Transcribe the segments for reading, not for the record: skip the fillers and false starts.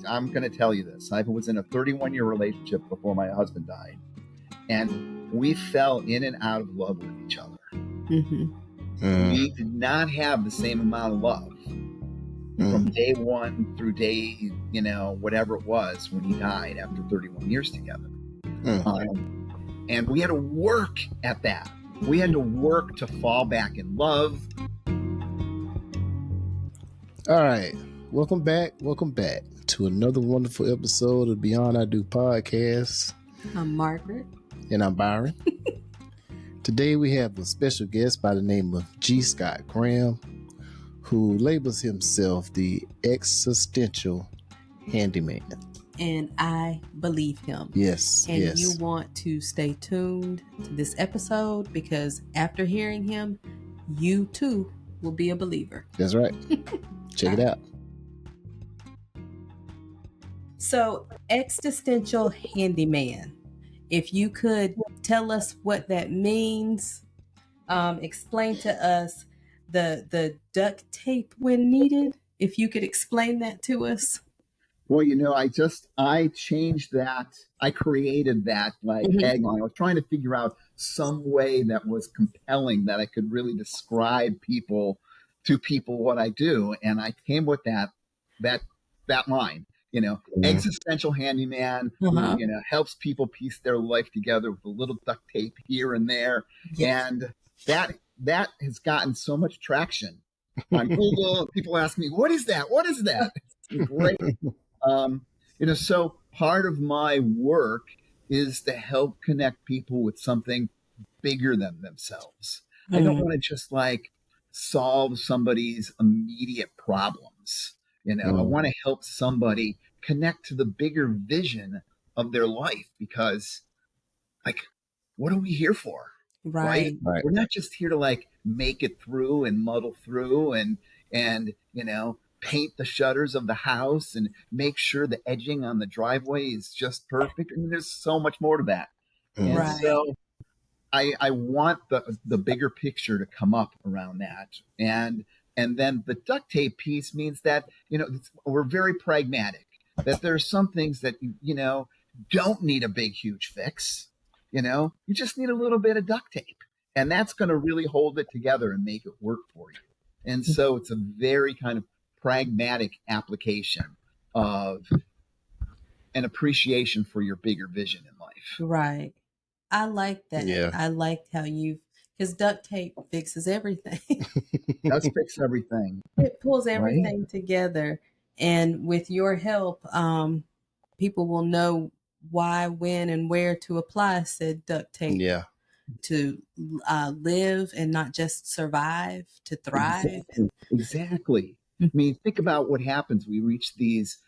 I'm going to tell you this. I was in a 31-year relationship before my husband died, and we fell in and out of love with each other. We did not have the same amount of love from day one through day, whatever it was when he died after 31 years together. And we had to work at that. We had to work to fall back in love. All right. Welcome back to another wonderful episode of Beyond I Do podcast. I'm Margaret. And I'm Byron. Today we have a special guest by the name of G. Scott Graham, who labels himself the existential handyman. And I believe him. Yes. And you want to stay tuned to this episode because after hearing him, you too will be a believer. That's right. Check it out. So, existential handyman. If you could tell us what that means, explain to us the duct tape when needed. If you could explain that to us. Well, I changed that. I created that tagline. I was trying to figure out some way that was compelling that I could really describe to people what I do. And I came with that line, existential handyman who, helps people piece their life together with a little duct tape here and there. Yes. And that has gotten so much traction on Google. People ask me, what is that? What is that? It's great. So part of my work is to help connect people with something bigger than themselves. I don't want to just solve somebody's immediate problems. I want to help somebody connect to the bigger vision of their life because what are we here for? Right. We're not just here to make it through and muddle through and paint the shutters of the house and make sure the edging on the driveway is just perfect. I mean, there's so much more to that. And so I want the bigger picture to come up around that. And then the duct tape piece means that, we're very pragmatic, that there are some things that, don't need a big, huge fix. You just need a little bit of duct tape and that's going to really hold it together and make it work for you. And so it's a very kind of pragmatic application of an appreciation for your bigger vision in life. Right. I like that. Yeah. I like how because duct tape fixes everything. It does fix everything. It pulls everything together. And with your help, people will know why, when, and where to apply said duct tape. Yeah. To live and not just survive, to thrive. Exactly. I mean, think about what happens. We reach these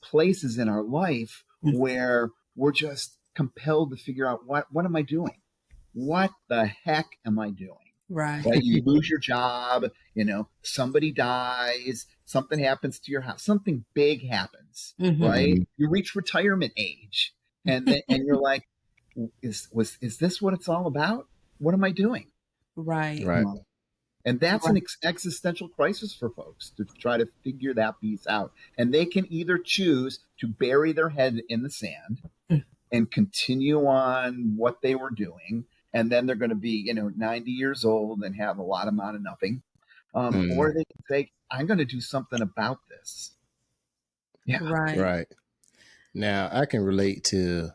places in our life where we're just compelled to figure out what am I doing? What the heck am I doing? Right. You lose your job, somebody dies, something happens to your house, something big happens, right? You reach retirement age and you're like, is this what it's all about? What am I doing? Right. And that's an existential crisis for folks to try to figure that piece out. And they can either choose to bury their head in the sand and continue on what they were doing. And then they're going to be, 90 years old and have a lot amount of nothing. Or they can say, I'm going to do something about this. Yeah. Right. Now I can relate to,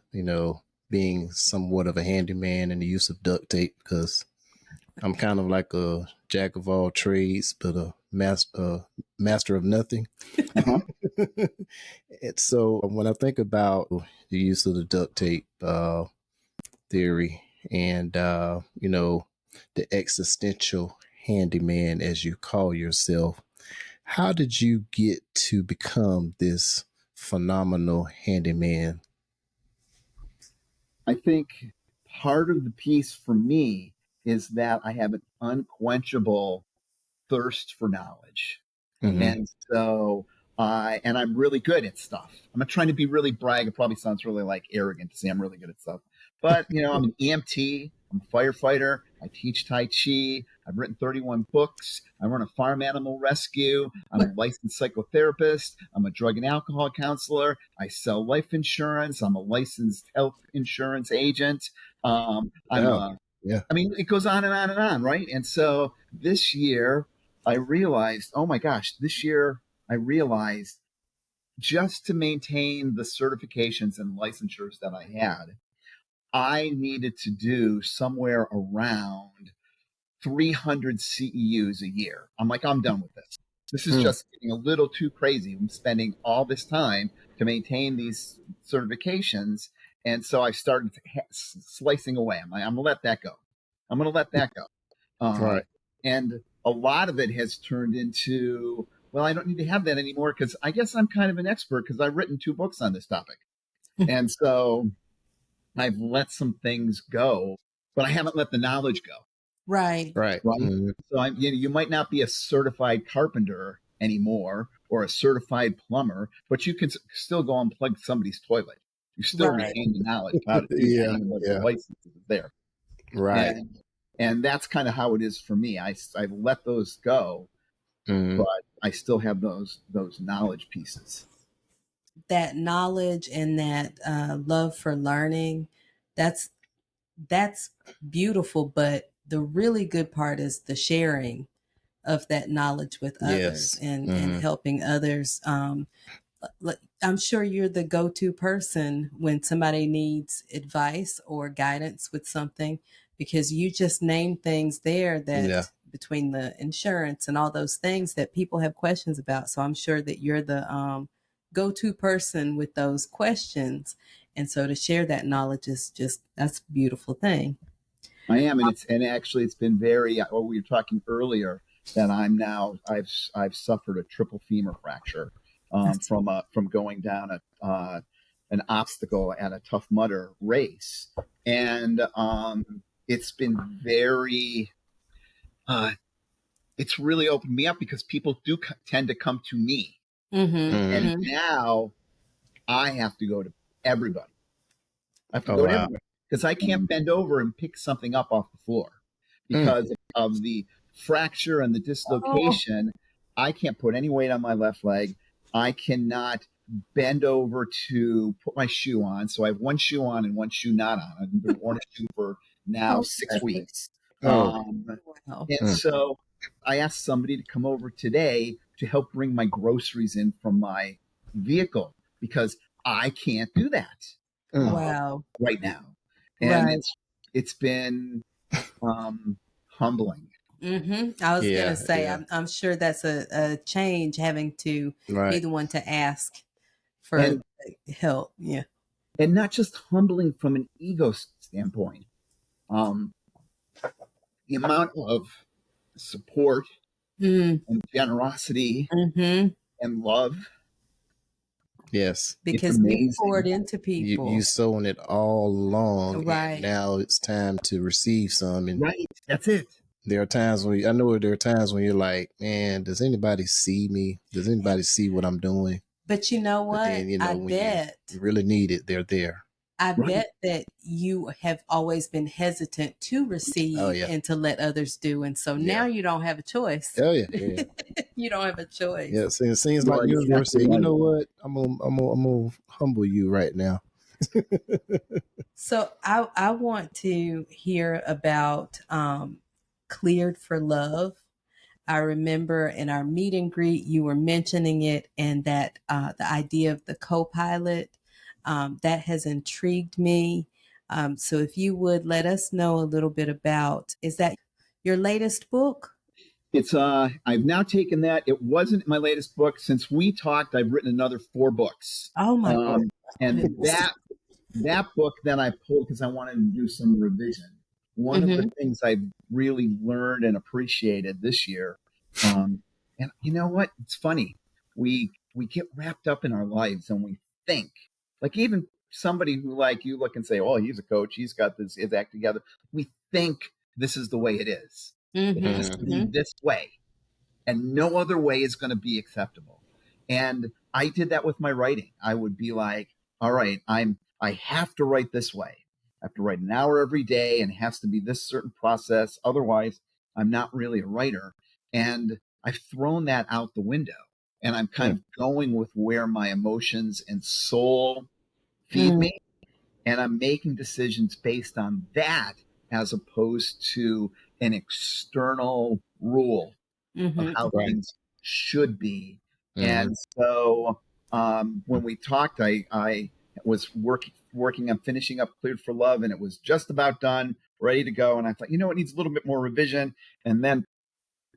being somewhat of a handyman and the use of duct tape because I'm kind of like a jack of all trades, but a master of nothing. And so when I think about the use of the duct tape theory and, the existential handyman, as you call yourself, how did you get to become this phenomenal handyman? I think part of the piece for me is that I have an unquenchable thirst for knowledge. And so I'm really good at stuff. I'm not trying to be really brag. It probably sounds really arrogant to say I'm really good at stuff, but I'm an EMT. I'm a firefighter. I teach Tai Chi. I've written 31 books. I run a farm animal rescue. I'm a licensed psychotherapist. I'm a drug and alcohol counselor. I sell life insurance. I'm a licensed health insurance agent. Oh, yeah. I mean, it goes on and on and on, right? And so this year I realized, oh my gosh, this year I realized just to maintain the certifications and licensures that I had, I needed to do somewhere around 300 CEUs a year. I'm like, I'm done with this. This is just getting a little too crazy. I'm spending all this time to maintain these certifications. And so I started slicing away. I'm like, I'm going to let that go. I'm going to let that go. Right. And a lot of it has turned into, well, I don't need to have that anymore because I guess I'm kind of an expert because I've written 2 books on this topic. And so I've let some things go, but I haven't let the knowledge go. Right. Right. Right. Mm-hmm. So you might not be a certified carpenter anymore or a certified plumber, but you can still go and plug somebody's toilet. You still Right. retain the knowledge of how to do that, Yeah. even though the Yeah. license is there. Right. And that's kind of how it is for me. I let those go, but I still have those knowledge pieces. That knowledge and that love for learning, that's beautiful. But the really good part is the sharing of that knowledge with others Yes. and helping others. I'm sure you're the go-to person when somebody needs advice or guidance with something, because you just name things there that Yeah. between the insurance and all those things that people have questions about. So I'm sure that you're the go-to person with those questions. And so to share that knowledge is just, that's a beautiful thing. I am, and actually it's been very. Well, we were talking earlier that I've suffered a triple femur fracture from going down an obstacle at a Tough Mudder race, and it's been very. It's really opened me up because people do tend to come to me, and now I have to go to everybody. I have to Oh, go to wow. everybody because I can't bend over and pick something up off the floor because of the fracture and the dislocation. I can't put any weight on my left leg. I cannot bend over to put my shoe on. So I have one shoe on and one shoe not on. I've been wearing a shoe for now 6 weeks. Oh. Wow. And so I asked somebody to come over today to help bring my groceries in from my vehicle because I can't do that Wow. right now. And Right. it's been humbling. I was Yeah. gonna say, Yeah. I'm sure that's a change having to be Right. the one to ask for And help. Yeah. and not just humbling from an ego standpoint. Um, the amount of support Mm-hmm. and generosity and love, Yes. it's Because you poured amazing. into people. You sown it all along, and Right. now it's time to receive some. And Right. That's it. there are times when I know there are times when you're like, man, does anybody see me? Does anybody see what I'm doing? But you know But what? then, I when bet you really need it, they're there. Right. that you have always been hesitant to Oh, receive yeah. and to let others do. And so now Yeah. you don't have a choice. Oh, yeah. Yeah. You don't have a choice. Yeah. So it seems You like are the universe exactly said, you right. know what? I'm gonna humble you right now. So I want to hear about Cleared for Love. I remember in our meet and greet, you were mentioning it, and that the idea of the co-pilot, that has intrigued me. So if you would let us know a little bit about, is that your latest book? It's I've now taken that. It wasn't my latest book. Since we talked, I've written another 4 books. Oh my And goodness. that book then I pulled because I wanted to do some revision. One of the things I've really learned and appreciated this year, and you know what? It's funny. We get wrapped up in our lives and we think, like even somebody who like you look and say, "Oh, he's a coach. He's got his act together." We think this is the way it is. It has to be this way, and no other way is going to be acceptable. And I did that with my writing. I would be like, all right, I have to write this way. I have to write an hour every day and it has to be this certain process. Otherwise, I'm not really a writer. And I've thrown that out the window and I'm kind of going with where my emotions and soul feed me. And I'm making decisions based on that as opposed to an external rule of how things should be. And so when we talked, I was working on finishing up Cleared for Love, and it was just about done, ready to go. And I thought, it needs a little bit more revision. And then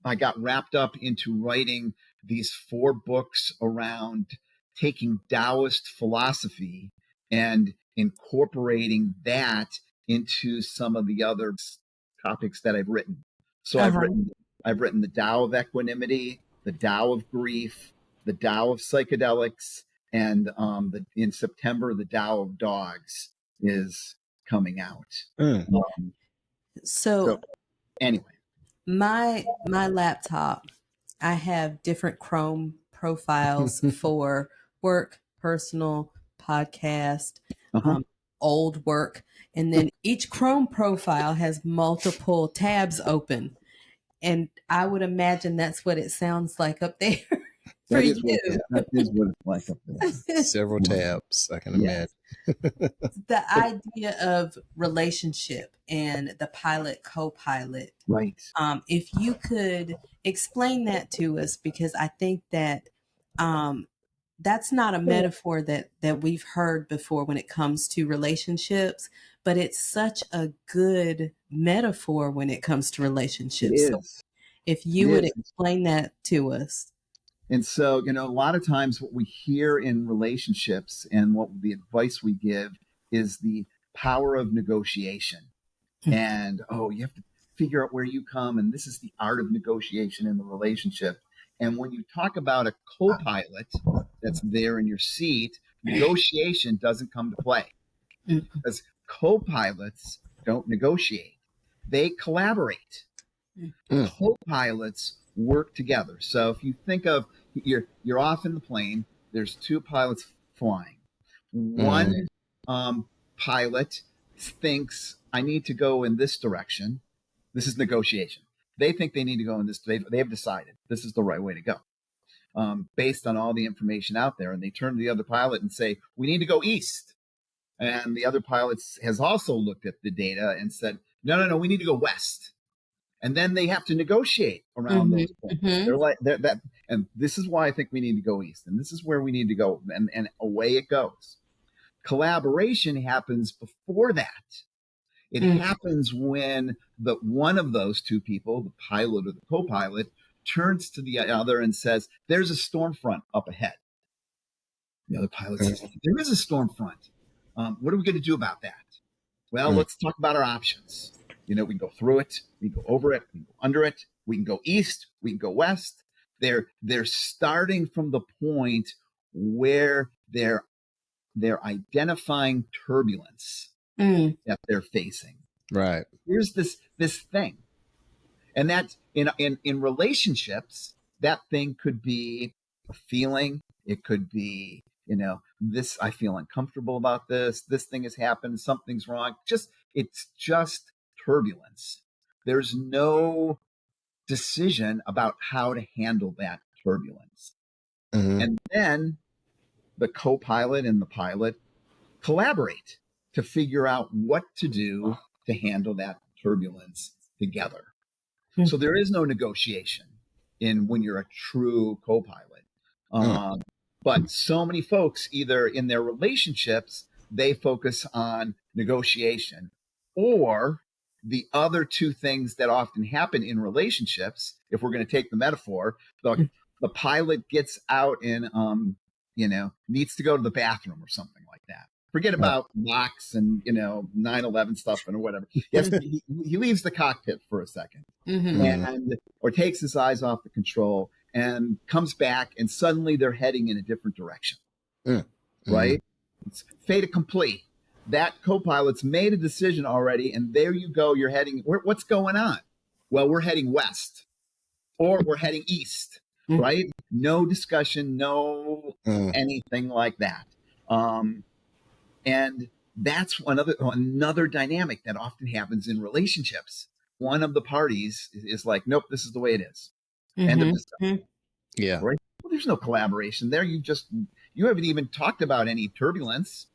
I got wrapped up into writing these 4 books around taking Taoist philosophy and incorporating that into some of the other topics that I've written. So I've written the Tao of Equanimity, the Tao of Grief, the Tao of Psychedelics, and in September the Tao of Dogs is coming out. So anyway, my laptop, I have different Chrome profiles for work, personal, podcast, old work, and then each Chrome profile has multiple tabs open. And I would imagine that's what it sounds like up there for you. That is what it's like up there. Several tabs, I can imagine. The idea of relationship and the pilot co-pilot. Right. If you could explain that to us, because I think that that's not a metaphor that we've heard before when it comes to relationships, but it's such a good metaphor when it comes to relationships. It is. So if you would explain that to us. And so, a lot of times what we hear in relationships and what the advice we give is the power of negotiation. And, you have to figure out where you come. And this is the art of negotiation in the relationship. And when you talk about a co-pilot that's there in your seat, negotiation doesn't come to play. Because co-pilots don't negotiate. They collaborate. Co-pilots work together. So if you think of you're off in the plane, there's 2 pilots flying. One pilot thinks I need to go in this direction. This is negotiation. They think they need to go in this. They have decided this is the right way to go, based on all the information out there. And they turn to the other pilot and say, we need to go east. And the other pilot has also looked at the data and said, no, we need to go west. And then they have to negotiate around those points. They're like that, and this is why I think we need to go east, and this is where we need to go, and away it goes. Collaboration happens before that. It happens when the one of those 2 people, the pilot or the co-pilot, turns to the other and says, "There's a storm front up ahead." The other pilot says, "There is a storm front. What are we going to do about that?" Well, let's talk about our options. We can go through it, we can go over it, we can go under it, we can go east, we can go west. They're starting from the point where they're identifying turbulence that they're facing. Right. Here's this thing. And that's in relationships, that thing could be a feeling, it could be, this, I feel uncomfortable about this thing has happened, something's wrong. It's just turbulence. There's no decision about how to handle that turbulence. And then the co-pilot and the pilot collaborate to figure out what to do to handle that turbulence together. So there is no negotiation when you're a true co-pilot. But so many folks, either in their relationships, they focus on negotiation, or the other 2 things that often happen in relationships, if we're going to take the metaphor, the pilot gets out and, needs to go to the bathroom or something like that. Forget about locks and, 9/11 stuff and whatever. Yes, he leaves the cockpit for a second or takes his eyes off the control and comes back, and suddenly they're heading in a different direction. Right? It's fait accompli. That co-pilot's made a decision already, and there you go. You're heading. What's going on? Well, we're heading west, or we're heading east. Right? No discussion, no anything like that. And that's another dynamic that often happens in relationships. One of the parties is like, nope, this is the way it is. End of discussion. Yeah. Right? Well, there's no collaboration there. You haven't even talked about any turbulence.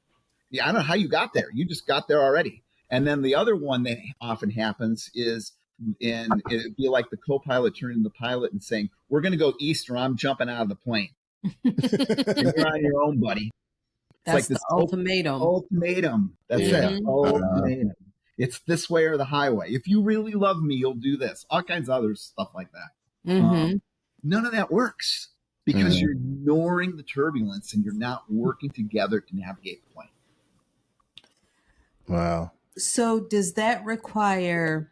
Yeah, I don't know how you got there. You just got there already. And then the other one that often happens is it'd be like the co-pilot turning to the pilot and saying, we're going to go east or I'm jumping out of the plane. And you're on your own, buddy. It's That's like the this ultimatum. ultimatum. That's it. Ultimatum. It's this way or the highway. If you really love me, you'll do this. All kinds of other stuff like that. None of that works because you're ignoring the turbulence and you're not working together to navigate the plane. Wow. So does that require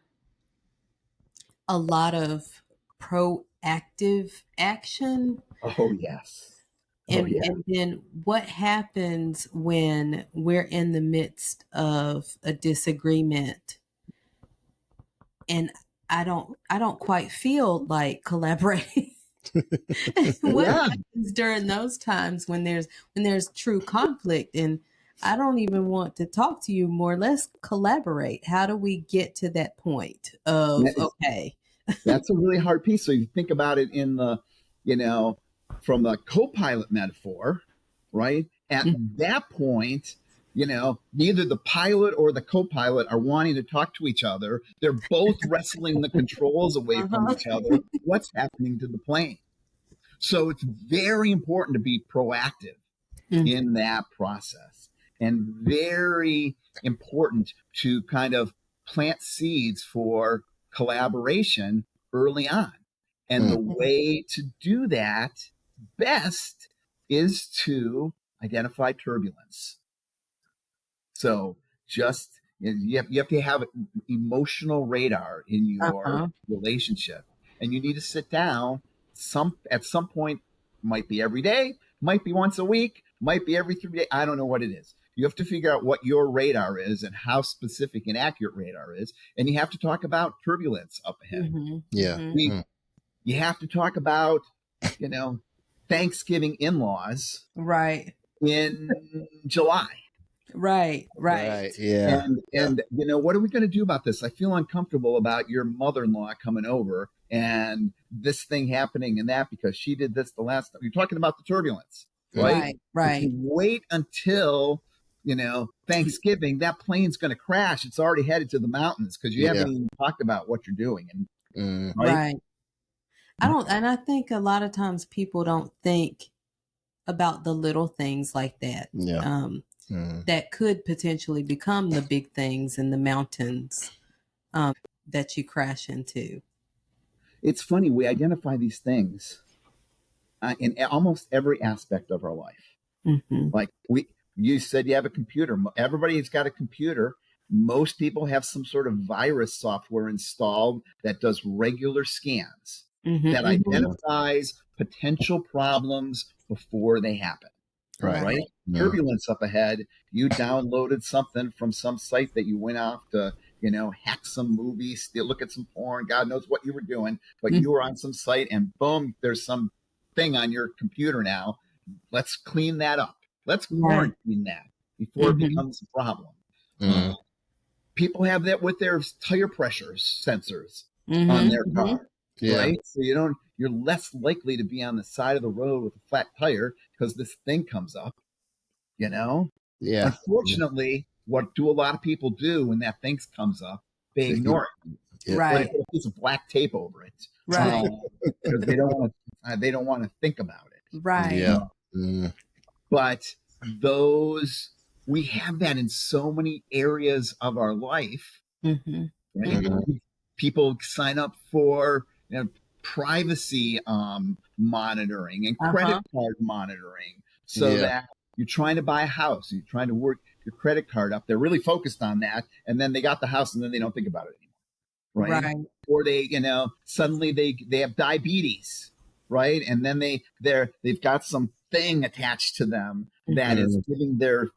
a lot of proactive action? Oh, yes. And then what happens when we're in the midst of a disagreement and I don't quite feel like collaborating? What happens during those times when there's true conflict and I don't even want to talk to you more? Let's collaborate. How do we get to that point of, okay? That's a really hard piece. So you think about it in the, from the co-pilot metaphor, right? At that point, neither the pilot or the co-pilot are wanting to talk to each other. They're both wrestling the controls away from each other. What's happening to the plane? So it's very important to be proactive in that process and very important to kind of plant seeds for collaboration early on. And the way to do that best is to identify turbulence. So just you have to have emotional radar in your relationship, and you need to sit down at some point. Might be every day, might be once a week, might be every 3 days. I don't know what it is. You have to figure out what your radar is and how specific and accurate radar is, and you have to talk about turbulence up ahead. You have to talk about Thanksgiving in-laws right in July. Right. Yeah. And what are we going to do about this? I feel uncomfortable about your mother-in-law coming over and this thing happening and that because she did this the last time. You're talking about the turbulence, right? If you wait until, Thanksgiving, that plane's going to crash. It's already headed to the mountains because you haven't even talked about what you're doing. And right. I think a lot of times people don't think about the little things like that. That could potentially become the big things in the mountains that you crash into. It's funny. We identify these things in almost every aspect of our life. Like you said, you have a computer. Everybody's got a computer. Most people have some sort of virus software installed that does regular scans that identifies potential problems before they happen. Right? Turbulence up ahead. You downloaded something from some site that you went off to, hack some movies, look at some porn. God knows what you were doing, but you were on some site and boom, there's some thing on your computer now. Let's clean that up. Let's quarantine that before it becomes a problem. People have that with their tire pressure sensors on their car. Right? So you're less likely to be on the side of the road with a flat tire because this thing comes up, Unfortunately, what do a lot of people do when that thing comes up? They ignore it. Or they put a piece of black tape over it. Because they don't want to think about it. But we have that in so many areas of our life. Right? People sign up for privacy monitoring and credit card monitoring so that you're trying to buy a house, you're trying to work your credit card up. They're really focused on that. And then they got the house and then they don't think about it anymore. Right. Or they, suddenly they have diabetes. Right. And then they've got some thing attached to them that is giving their,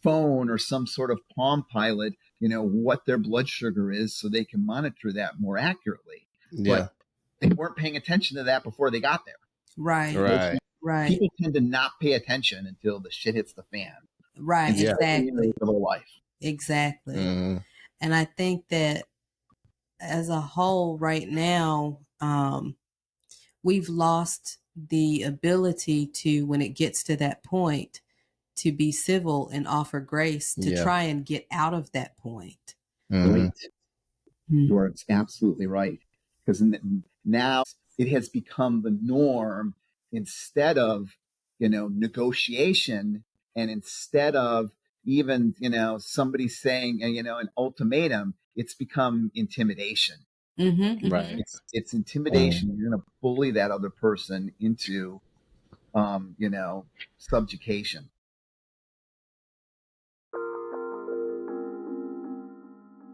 phone or some sort of Palm Pilot, what their blood sugar is so they can monitor that more accurately. But they weren't paying attention to that before they got there. Right. People tend to not pay attention until the shit hits the fan. Right, and Yeah. staying in exactly. it for the life. Exactly. Mm-hmm. And I think that as a whole right now, we've lost the ability to, when it gets to that point, to be civil and offer grace to Yeah. try and get out of that point. Mm-hmm. Right. You are absolutely right. Because now it has become the norm instead of, negotiation, and instead of even, somebody saying, an ultimatum, it's become intimidation. Mm-hmm, Right. It's intimidation. You're going to bully that other person into, subjugation.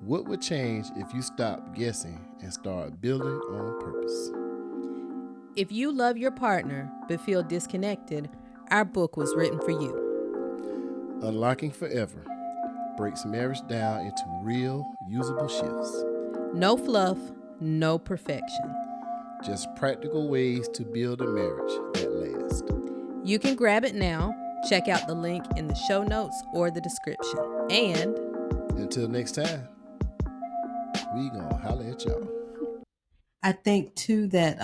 What would change if you stopped guessing and start building on purpose? If you love your partner but feel disconnected, our book was written for you. Unlocking Forever breaks marriage down into real, usable shifts. No fluff, no perfection. Just practical ways to build a marriage that lasts. You can grab it now. Check out the link in the show notes or the description. And until next time, we gonna holler at y'all. I think too that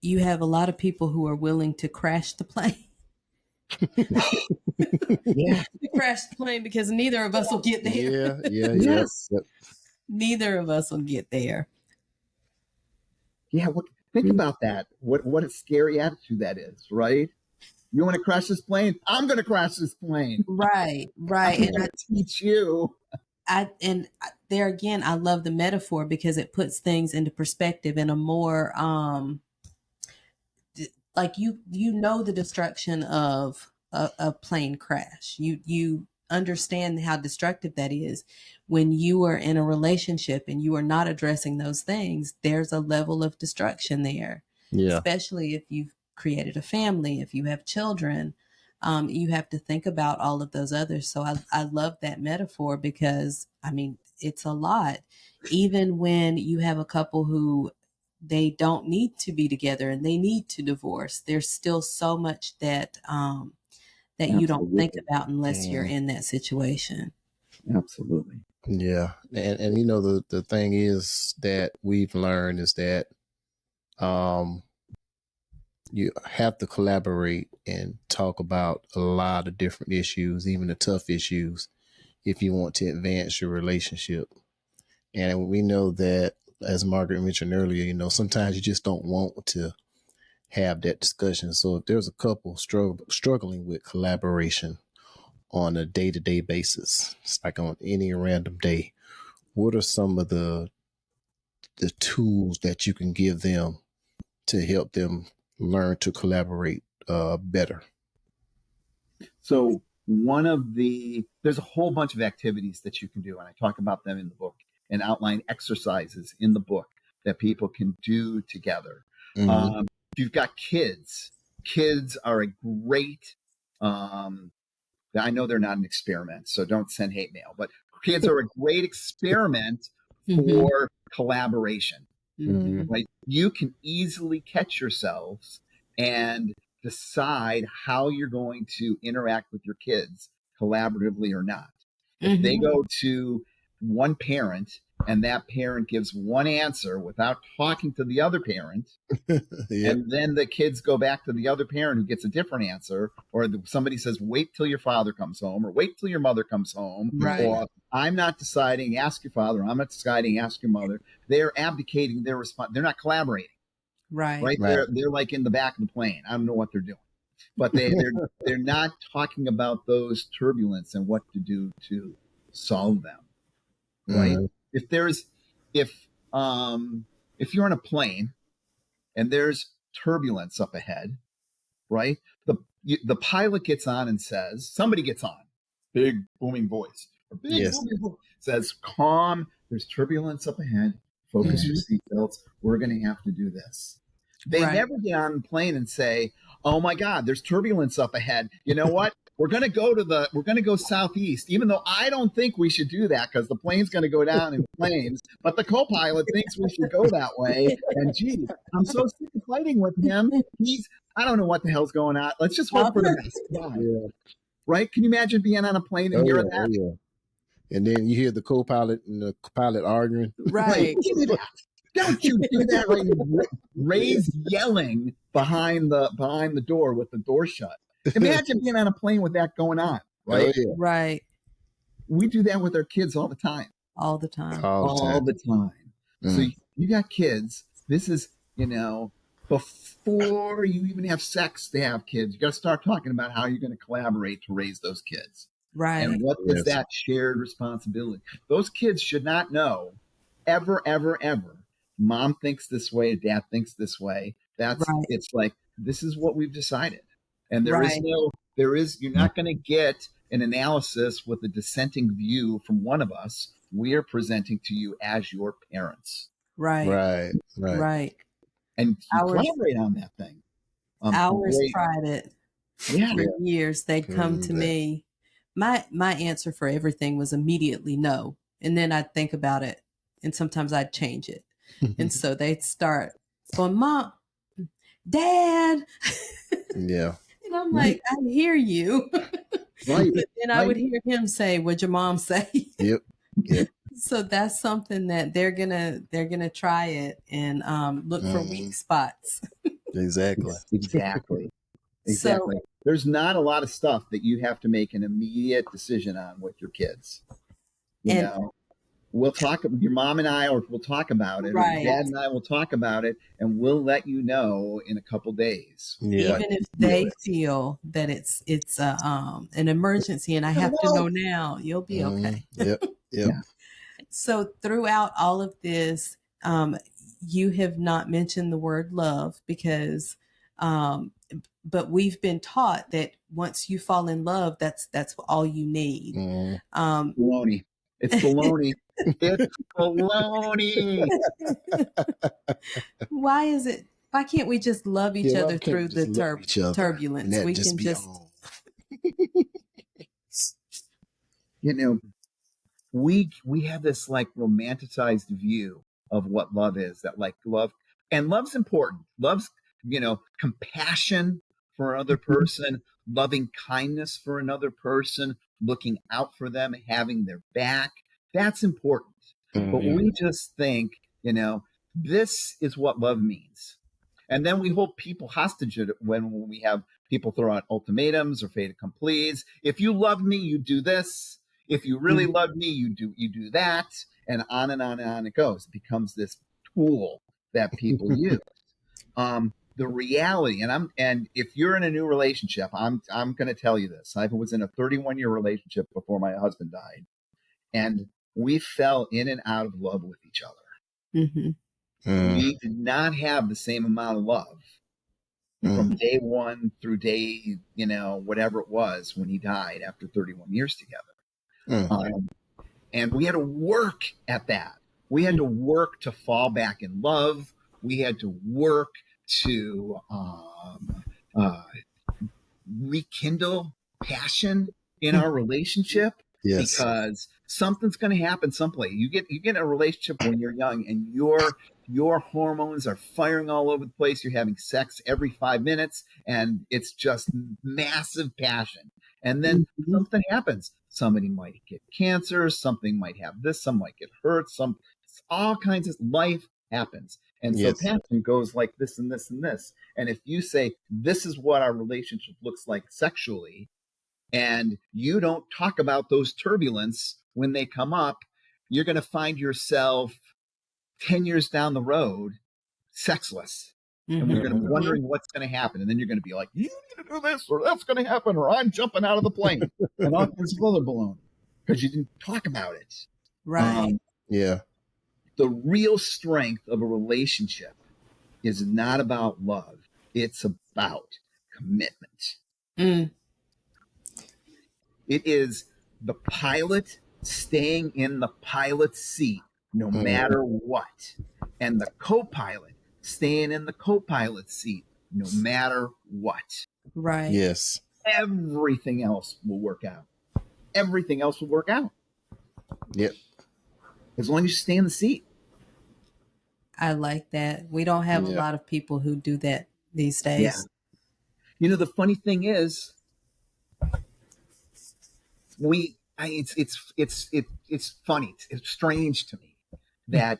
you have a lot of people who are willing to crash the plane. Yeah. To crash the plane because neither of us will get there. Yeah. Yes. Yep. Neither of us will get there. Yeah. Think about that. What a scary attitude that is, right? You want to crash this plane? I'm going to crash this plane. Right. I'm And going to teach you. There again, I love the metaphor because it puts things into perspective in a more like you know the destruction of a plane crash. You understand how destructive that is. When you are in a relationship and you are not addressing those things, there's a level of destruction there. Yeah. Especially if you've created a family, if you have children, you have to think about all of those others. So I love that metaphor because I mean it's a lot. Even when you have a couple who they don't need to be together and they need to divorce, there's still so much that that you don't think Absolutely. about unless you're in that situation. Absolutely. Yeah. And the thing is that we've learned is that you have to collaborate and talk about a lot of different issues, even the tough issues, if you want to advance your relationship. And we know that, as Margaret mentioned earlier, sometimes you just don't want to have that discussion. So if there's a couple struggling with collaboration on a day-to-day basis, it's like on any random day, what are some of the tools that you can give them to help them learn to collaborate better? So there's a whole bunch of activities that you can do, and I talk about them in the book and outline exercises in the book that people can do together. Mm-hmm. If you've got kids are a great, I know they're not an experiment, so don't send hate mail, but kids are a great experiment for collaboration. Mm-hmm. Right? You can easily catch yourselves and decide how you're going to interact with your kids collaboratively or not. If they go to one parent and that parent gives one answer without talking to the other parent, Yep. and then the kids go back to the other parent who gets a different answer, or somebody says, wait till your father comes home, or wait till your mother comes home, Right. or I'm not deciding, ask your father, I'm not deciding, ask your mother. They're abdicating their response. They're not collaborating. Right? They're like in the back of the plane. I don't know what they're doing. But they're not talking about those turbulence and what to do to solve them. Right? Mm-hmm. If you're on a plane and there's turbulence up ahead, right? The pilot gets on and says, somebody gets on, big booming voice, booming voice, says, calm, there's turbulence up ahead, focus your seatbelts, we're going to have to do this. They never get on the plane and say, oh my God, there's turbulence up ahead. You know what? We're going to go southeast, even though I don't think we should do that because the plane's going to go down in flames. But the co-pilot thinks we should go that way. And gee, I'm so sick of fighting with him. I don't know what the hell's going on. Let's just hope for the best. Yeah. right? Can you imagine being on a plane and Oh yeah, hearing oh that? yeah. And then you hear the co-pilot and the pilot arguing. Right. Do that. Don't you do that, right? Ray's yelling behind the door with the door shut. Imagine being on a plane with that going on, Oh right? yeah, Right. We do that with our kids all the time. All the time. all the All time. the time. So Mm. you got kids. This is, before you even have sex to have kids, you got to start talking about how you're going to collaborate to raise those kids. Right. And what is Yes. that shared responsibility? Those kids should not know ever, ever, ever. Mom thinks this way, dad thinks this way. Right. It's like, this is what we've decided. And Right. you're not going to get an analysis with a dissenting view from one of us. We are presenting to you as your parents. Right. Right, right. Right. And you Ours collaborate on that thing. ours Great. tried it Yeah. for years. They'd come to That. me. My answer for everything was immediately no. And then I'd think about it and sometimes I'd change it. And so they'd start going, Mom, Dad. Yeah. And I'm like, I hear you. Right. But then I Right. would hear him say, what'd your mom say? Yep. Yep. So that's something that they're gonna try it and look for weak spots. Exactly. Exactly. So Exactly. There's not a lot of stuff that you have to make an immediate decision on with your kids. And- We'll talk, your mom and I, or we'll talk about it, Right. or dad and I will talk about it, and we'll let you know in a couple days. Yeah. even if they feel that it's an emergency and I have to know now, you'll be okay. Yep. Yep. Yeah. So throughout all of this, you have not mentioned the word love because, but we've been taught that once you fall in love, that's all you need. Baloney. It's baloney. It's baloney. Why is it? Why can't we just love each other through the turbulence? We can just. We have this like romanticized view of what love is, that like love's important. Love's, compassion for another person, loving kindness for another person, looking out for them, having their back. That's important. But we just think, this is what love means. And then we hold people hostage when we have people throw out ultimatums or fait accomplis. If you love me, you do this. If you really love me, you do that, and on and on and on it goes. It becomes this tool that people use. The reality, and if you're in a new relationship, I'm going to tell you this. I was in a 31-year relationship before my husband died, and we fell in and out of love with each other. We did not have the same amount of love from day one through day, whatever it was when he died after 31 years together. And we had to work at that. We had to work to fall back in love. We had to work to rekindle passion in our relationship. Yes. Because something's going to happen someplace. You get in a relationship when you're young, and your hormones are firing all over the place. You're having sex every 5 minutes, and it's just massive passion. And then something happens. Somebody might get cancer. Something might have this. Some might get hurt. All kinds of life happens. And so passion goes like this and this and this. And if you say, this is what our relationship looks like sexually, and you don't talk about those turbulence when they come up, you're going to find yourself 10 years down the road sexless. And we're going to be wondering what's going to happen. And then you're going to be like, you need to do this, or that's going to happen, or I'm jumping out of the plane, and all kinds of other baloney, because you didn't talk about it. Right. The real strength of a relationship is not about love. It's about commitment. It is the pilot staying in the pilot's seat no matter what, and the co-pilot staying in the co-pilot's seat no matter what. Right. Yes. Everything else will work out. Everything else will work out. Yep. As long as you stay in the seat. I like that. We don't have a lot of people who do that these days. The funny thing is, it's funny. It's strange to me that,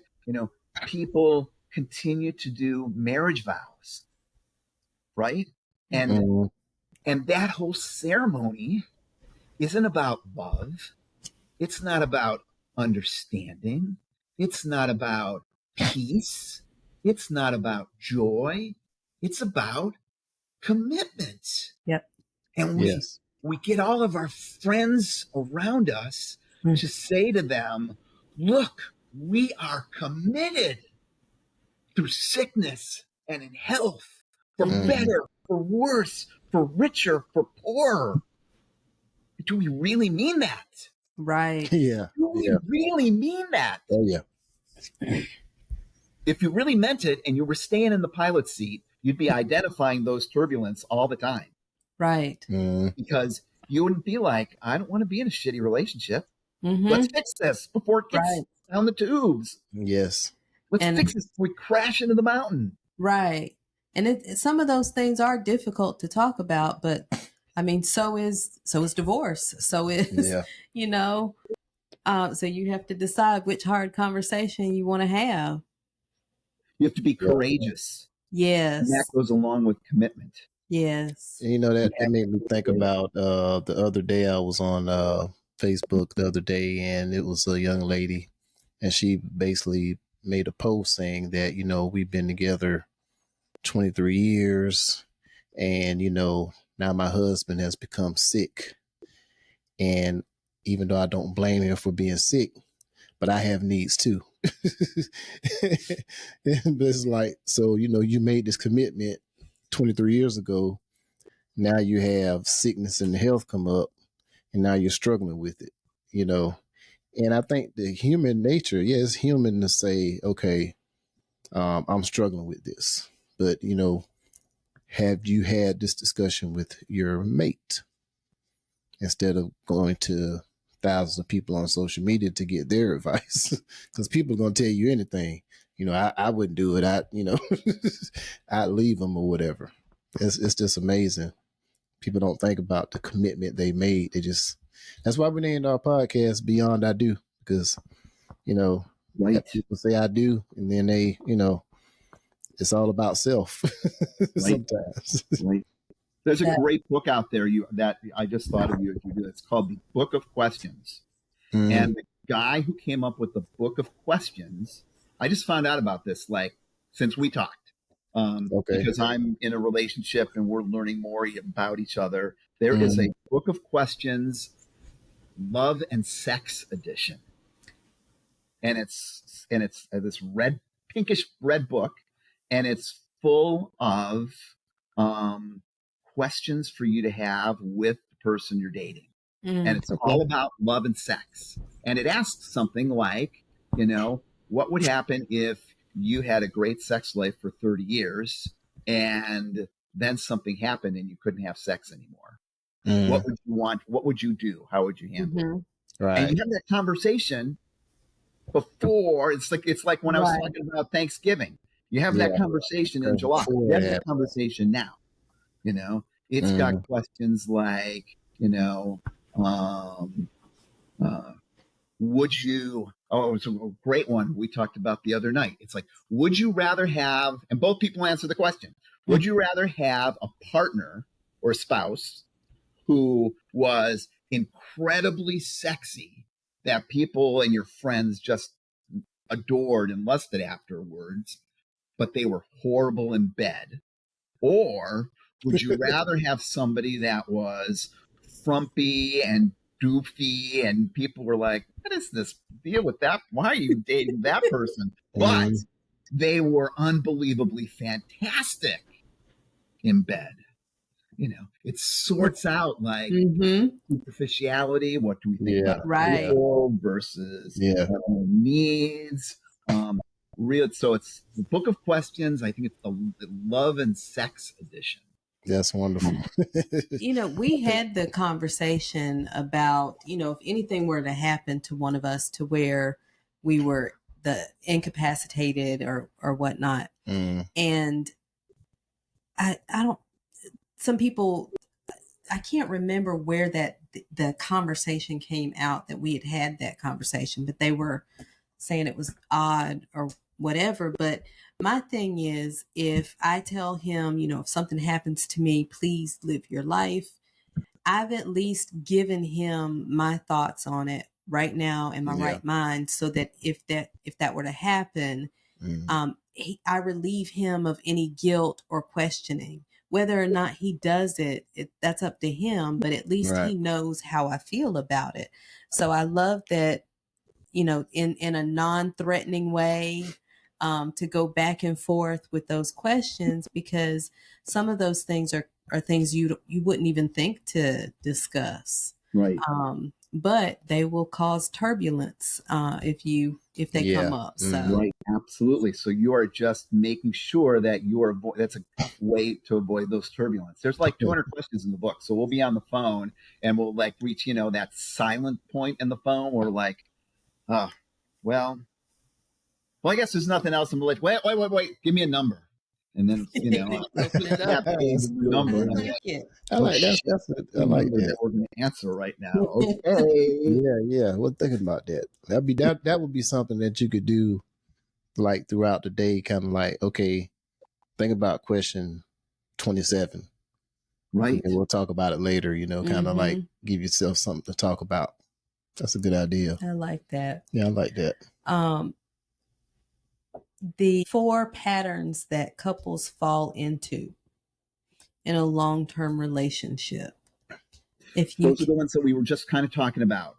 people continue to do marriage vows, right? And Mm, and that whole ceremony isn't about love. It's not about understanding. It's not about peace. It's not about joy. It's about commitment. Yep. And we yes. we get all of our friends around us to say to them, look, we are committed through sickness and in health, for Mm, better, for worse, for richer, for poorer. Do we really mean that? Right. yeah. Do we Yeah. really mean that? Oh yeah. If you really meant it and you were staying in the pilot seat, you'd be identifying those turbulence all the time, Right. Mm, because you wouldn't be like, I don't want to be in a shitty relationship. Let's Mm-hmm. fix this before it gets Right. down the tubes. yes. Let's And fix this before we crash into the mountain. right. And some of those things are difficult to talk about, but I mean, so is divorce. So is, Yeah. you know, so you have to decide which hard conversation you want to have. You have to be Yeah. courageous. And that Yes. goes along with commitment. Yes. You know, You that have made me to be think courageous. about the other day I was on Facebook the other day, and it was a young lady, and she basically made a post saying that, we've been together 23 years, and now my husband has become sick, and even though I don't blame him for being sick, but I have needs too. But it's like, so you made this commitment 23 years ago. Now you have sickness and health come up, and now you're struggling with it, you know. And I think the human nature, yeah, it's human to say, okay, I'm struggling with this. But, have you had this discussion with your mate instead of going to thousands of people on social media to get their advice? Because people are going to tell you anything. I wouldn't do it. I'd leave them or whatever. It's just amazing. People don't think about the commitment they made. That's why we named our podcast Beyond I Do, because, you know, Right, people say I do, and then it's all about self right, sometimes. right. There's a That, great book out there that I just thought of you as you do. It's called The Book of Questions. Mm, And the guy who came up with the Book of Questions, I just found out about this like since we talked, okay. because I'm in a relationship and we're learning more about each other. There is a Mm, Book of Questions, Love and Sex edition, and it's this pinkish red book, and it's full of questions for you to have with the person you're dating, and it's okay. all about love and sex. And it asks something like, what would happen if you had a great sex life for 30 years and then something happened and you couldn't have sex anymore? What Mm, would you want? What would you do? How would you handle it? mm-hmm. And right. you have that conversation before. It's like when I was Right. talking about Thanksgiving. You have that Yeah. conversation in Because July. before You it have that happened. conversation now. It's got Mm, questions like, um, uh, would you? Oh, it's a great one we talked about the other night. It's like, would you rather have? And both people answer the question. Would you rather have a partner or a spouse who was incredibly sexy that people and your friends just adored and lusted afterwards, but they were horrible in bed? Or would you rather have somebody that was frumpy and goofy and people were like, what is this deal with that? Why are you dating that person? But mm, they were unbelievably fantastic in bed. It sorts out like Mm-hmm. superficiality. What do we think yeah. about Yeah. Right. approval versus Yeah. our own needs? Real. So it's the Book of Questions. I think it's the Love and Sex edition. That's wonderful. We had the conversation about, if anything were to happen to one of us to where we were the incapacitated or whatnot. Mm, And I don't, some people, I can't remember where that the conversation came out that we had that conversation, but they were saying it was odd or whatever. But my thing is, if I tell him, if something happens to me, please live your life, I've at least given him my thoughts on it right now in my right mind, so that if that were to happen, I relieve him of any guilt or questioning. Whether or not he does it, that's up to him, but at least he knows how I feel about it. So I love that, in a non-threatening way, to go back and forth with those questions, because some of those things are things you wouldn't even think to discuss. Right. But they will cause turbulence if they come up. So Right, absolutely. So you are just making sure that that's a way to avoid those turbulence. There's like 200 questions in the book. So we'll be on the phone and we'll like reach, that silent point in the phone where like, well, I guess there's nothing else. I'm like, wait, give me a number. And then, open it up. number. I like it. I like that. I like that. We're going to answer right now. Okay. Yeah. Well, think about that. That would be something that you could do like throughout the day, kind of like, okay, think about question 27. Right. And we'll talk about it later, kind of like give yourself something to talk about. That's a good idea. I like that. Yeah, I like that. The 4 patterns that couples fall into in a long-term relationship. Those are the ones that we were just kind of talking about.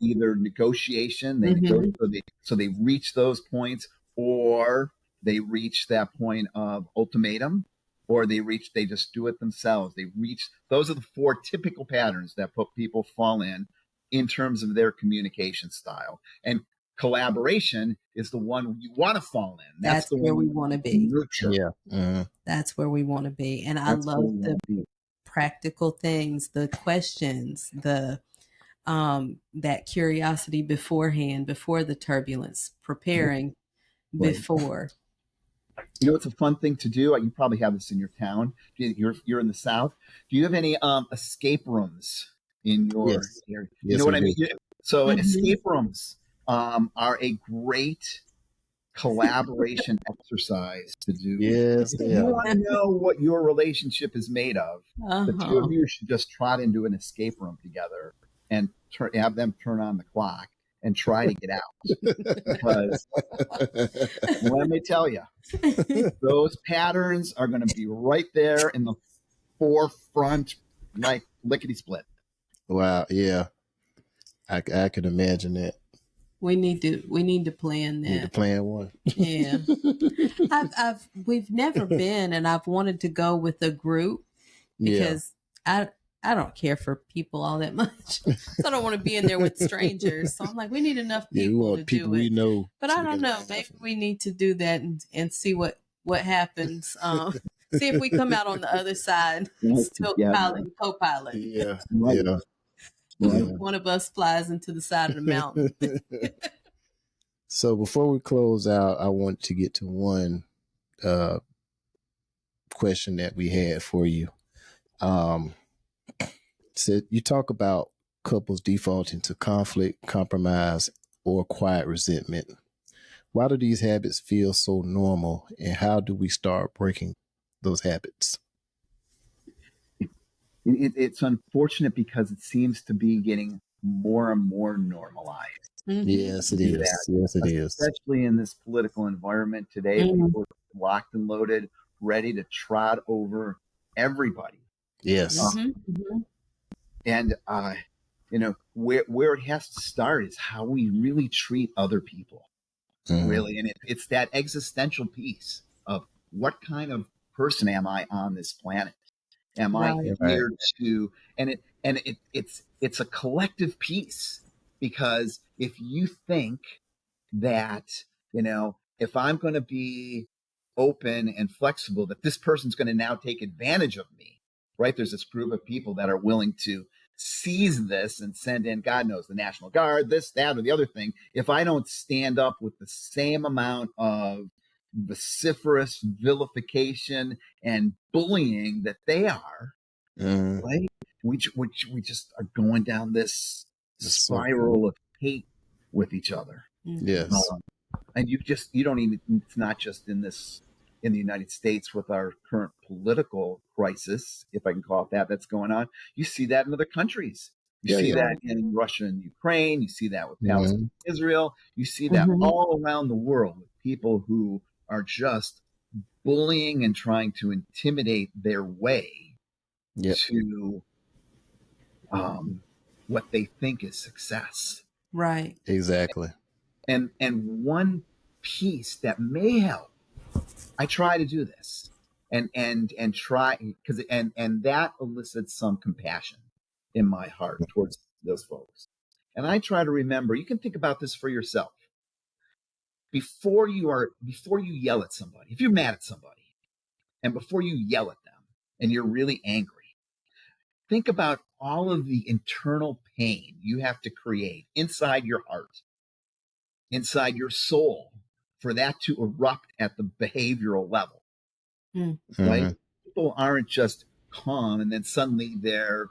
Either negotiation, they negotiate, so they reach those points, or they reach that point of ultimatum, or they just do it themselves. Those are the 4 typical patterns that people fall in terms of their communication style. And collaboration is the one you want to fall in. That's where we want to be. Nurture. Yeah. That's where we want to be. And I love the practical things, the questions, the that curiosity beforehand, before the turbulence, preparing before. It's a fun thing to do. You probably have this in your town. You're in the South. Do you have any escape rooms in your area? Yes, You know what I mean? So escape rooms are a great collaboration exercise to do. Yes, You want to know what your relationship is made of. The 2 of you should just trot into an escape room together and have them turn on the clock and try to get out. Because let me tell you, those patterns are going to be right there in the forefront, like lickety split. Wow. Yeah. I can imagine that. We need to plan that. Need to plan one. Yeah. We've never been, and I've wanted to go with a group because I don't care for people all that much. So I don't want to be in there with strangers. So I'm like, we need enough people to do it. We know. But I don't know. Maybe we need to do that and see what happens. See if we come out on the other side still pilot and co-pilot. Yeah. One of us flies into the side of the mountain. So before we close out, I want to get to one question that we had for you. So you talk about couples defaulting to conflict, compromise, or quiet resentment. Why do these habits feel so normal, and how do we start breaking those habits? It's unfortunate because it seems to be getting more and more normalized. Yes, it is. Yes, it is. Especially in this political environment today, people are locked and loaded, ready to trot over everybody. Yes. And, where it has to start is how we really treat other people. Really. And it's that existential piece of what kind of person am I on this planet? Am I here to, and it's a collective piece, because if you think that, if I'm going to be open and flexible, that this person's going to now take advantage of me, right? There's this group of people that are willing to seize this and send in, God knows, the National Guard, this, that, or the other thing. If I don't stand up with the same amount of vociferous vilification and bullying that they are, right? We just are going down this spiral of hate with each other. Yes. And you don't even, it's not just in the United States with our current political crisis, if I can call it that, that's going on. You see that in other countries. You see that in Russia and Ukraine. You see that with Palestine, Israel. You see that all around the world with people who are just bullying and trying to intimidate their way to what they think is success. Right. Exactly. And one piece that may help, I try to do this and try, because and that elicits some compassion in my heart towards those folks. And I try to remember, you can think about this for yourself. Before you yell at somebody, if you're mad at somebody, and before you yell at them and you're really angry, think about all of the internal pain you have to create inside your heart, inside your soul, for that to erupt at the behavioral level. Right? People aren't just calm and then suddenly they're,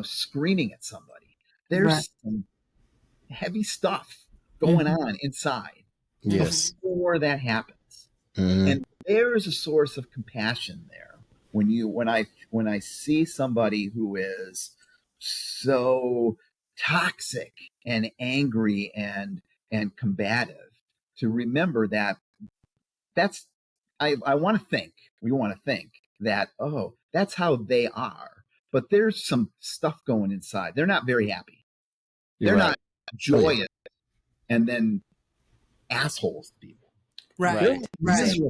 screaming at somebody. There's some heavy stuff going on inside before that happens. And there's a source of compassion there. When I see somebody who is so toxic and angry and combative, to remember that we want to think that, oh, that's how they are. But there's some stuff going inside. They're not very happy. They're not joyous and then assholes to people. Right. Miserable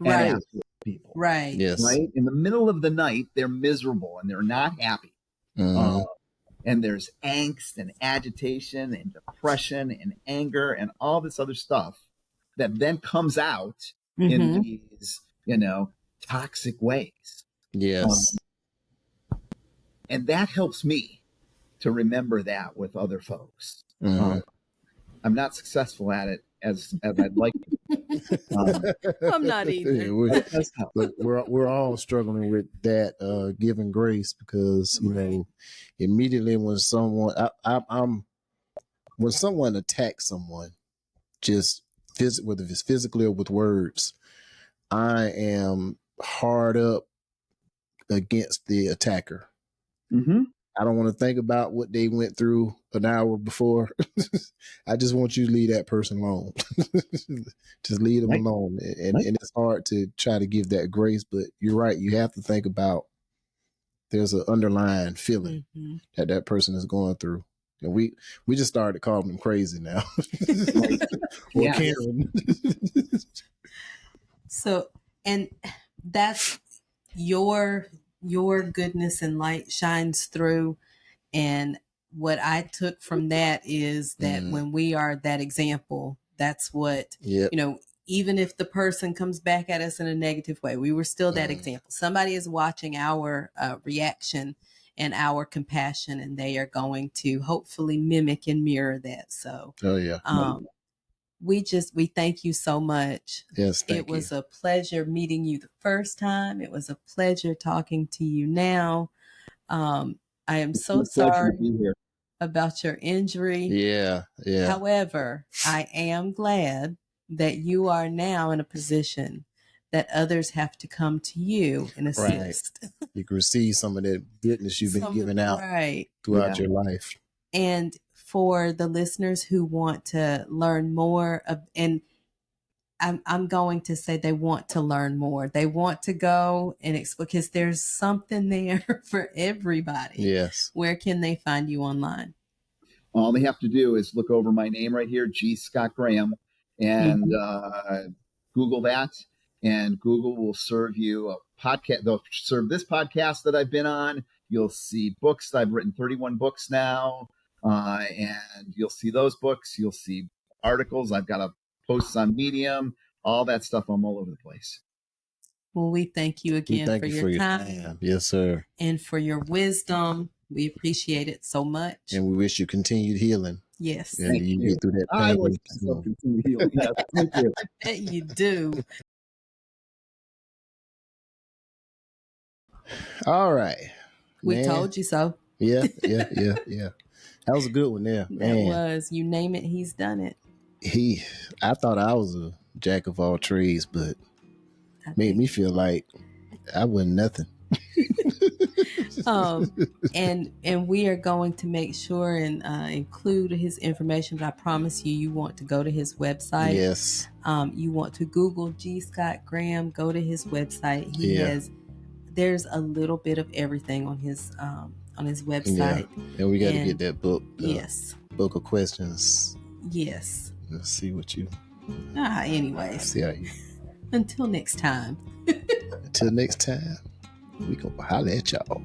and assholes to people. Right. Yes. Right. In the middle of the night, they're miserable and they're not happy. And there's angst and agitation and depression and anger and all this other stuff that then comes out in these, toxic ways. Yes. And that helps me to remember that with other folks. I'm not successful at it as I'd like to. I'm not either. But we're all struggling with that giving grace, because immediately when someone when someone attacks someone, just whether it's physically or with words, I am hard up against the attacker. I don't want to think about what they went through an hour before. I just want you to leave that person alone. Just leave them alone. And it's hard to try to give that grace, but you're right. You have to think about, there's an underlying feeling that person is going through. And we just started calling them crazy now. Or Karen. So, and that's your goodness and light shines through. And what I took from that is that when we are that example, that's what, even if the person comes back at us in a negative way, we were still that example. Somebody is watching our reaction and our compassion, and they are going to hopefully mimic and mirror that. So, we thank you so much. Yes, it was a pleasure meeting you the first time. It was a pleasure talking to you now. I am so sorry about your injury. Yeah. However, I am glad that you are now in a position that others have to come to you and assist. Right. You can receive some of that goodness you've been giving out throughout your life. And for the listeners who want to learn more and I'm going to say they want to learn more. They want to go and explore, because there's something there for everybody. Yes. Where can they find you online? All they have to do is look over my name right here, G. Scott Graham, and Google that, and Google will serve you a podcast. They'll serve this podcast that I've been on. You'll see books. I've written 31 books now, and you'll see those books. You'll see articles. I've got posts on Medium, all that stuff. I'm all over the place. Well, we thank you again for your time. Yes, sir. And for your wisdom. We appreciate it so much. And we wish you continued healing. Yes. And you get through that pain. I wish you continued healing. Yes, thank you. I bet you do. All right. We man. told you so. Yeah. That was a good one there, That man. was, you name it, he's done it. I thought I was a jack of all trades, but made me feel like I wasn't nothing. And we are going to make sure and include his information. But I promise you, you want to go to his website. Yes. You want to Google G. Scott Graham. Go to his website. There's a little bit of everything on his website. Yeah. And we got to get that book. Yes. Book of questions. Yes. Let's see what you. Anyways. See how you. Until next time. Until next time, we gonna holler at y'all.